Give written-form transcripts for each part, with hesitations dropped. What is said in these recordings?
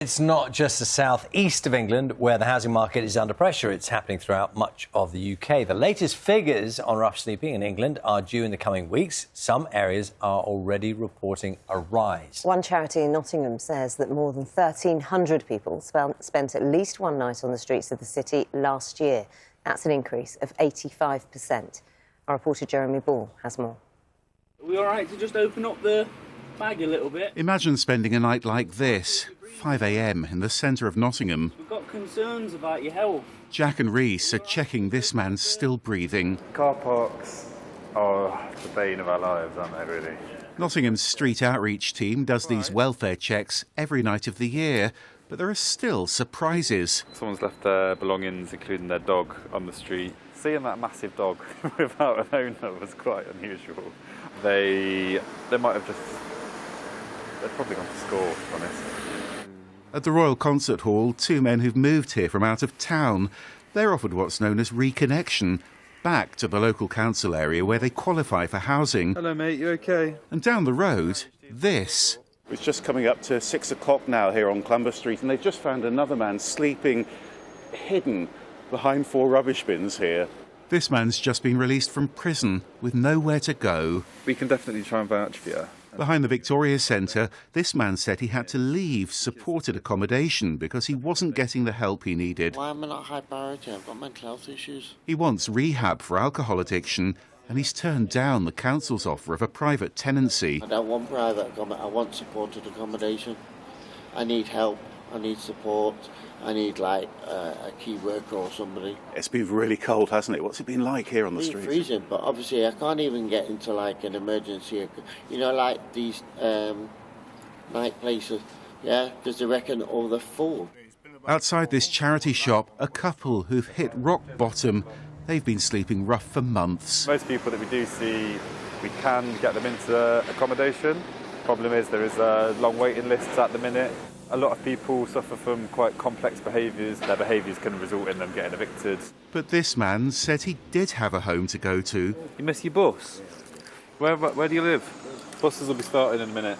It's not just the south-east of England where the housing market is under pressure. It's happening throughout much of the UK. The latest figures on rough sleeping in England are due in the coming weeks. Some areas are already reporting a rise. One charity in Nottingham says that more than 1,300 people spent at least one night on the streets of the city last year. That's an increase of 85%. Our reporter Jeremy Ball has more. Are we all right to just open up the bag a little bit? Imagine spending a night like this. 5 a.m. in the centre of Nottingham. We've got concerns about your health. Jack and Reese are checking this man's still breathing. Car parks are the bane of our lives, aren't they, really? Nottingham's street outreach team does these welfare checks every night of the year, but there are still surprises. Someone's left their belongings, including their dog, on the street. Seeing that massive dog without an owner was quite unusual. They might have they've probably gone to score, to be honest. At the Royal Concert Hall, two men who've moved here from out of town. They're offered what's known as reconnection, back to the local council area where they qualify for housing. Hello, mate, you OK? And down the road, this. It's just coming up to 6 o'clock now here on Clumber Street, and they've just found another man sleeping hidden behind 4 rubbish bins here. This man's just been released from prison with nowhere to go. We can definitely try and vouch for you. Behind the Victoria Centre, this man said he had to leave supported accommodation because he wasn't getting the help he needed. Why am I not high priority? I've got mental health issues. He wants rehab for alcohol addiction, and he's turned down the council's offer of a private tenancy. I don't want private accommodation. I want supported accommodation. I need help. I need support. I need, like, a key worker or somebody. It's been really cold, hasn't it? What's it been like here on the street? It's freezing, but obviously I can't even get into, like, an emergency. You know, like these night places, yeah, because they reckon all they're full. Outside this charity shop, a couple who've hit rock bottom. They've been sleeping rough for months. Most people that we do see, we can get them into accommodation. Problem is there is long waiting lists at the minute. A lot of people suffer from quite complex behaviours. Their behaviours can result in them getting evicted. But this man said he did have a home to go to. You miss your bus? Where do you live? Buses will be starting in a minute.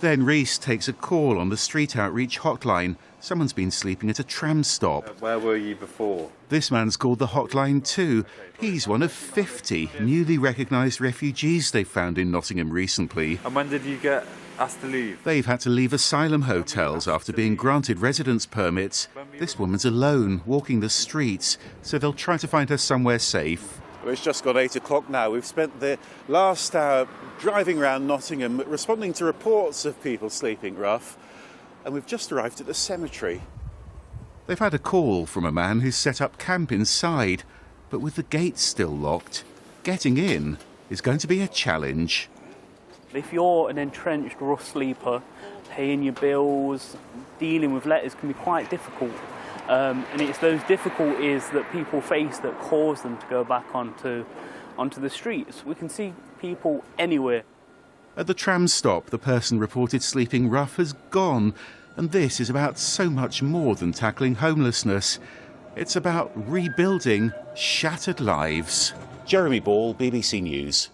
Then Reese takes a call on the street outreach hotline. Someone's been sleeping at a tram stop. Where were you before? This man's called the hotline too. He's one of 50 newly recognised refugees they've found in Nottingham recently. And when did you get asked to leave? They've had to leave asylum hotels after being granted residence permits. This woman's alone, walking the streets, so they'll try to find her somewhere safe. Well, it's just got 8 o'clock now. We've spent the last hour driving around Nottingham, responding to reports of people sleeping rough, and we've just arrived at the cemetery. They've had a call from a man who's set up camp inside, but with the gates still locked, getting in is going to be a challenge. If you're an entrenched rough sleeper, paying your bills, dealing with letters can be quite difficult. And it's those difficulties that people face that cause them to go back onto the streets. We can see people anywhere. At the tram stop, the person reported sleeping rough has gone, and this is about so much more than tackling homelessness. It's about rebuilding shattered lives. Jeremy Ball, BBC News.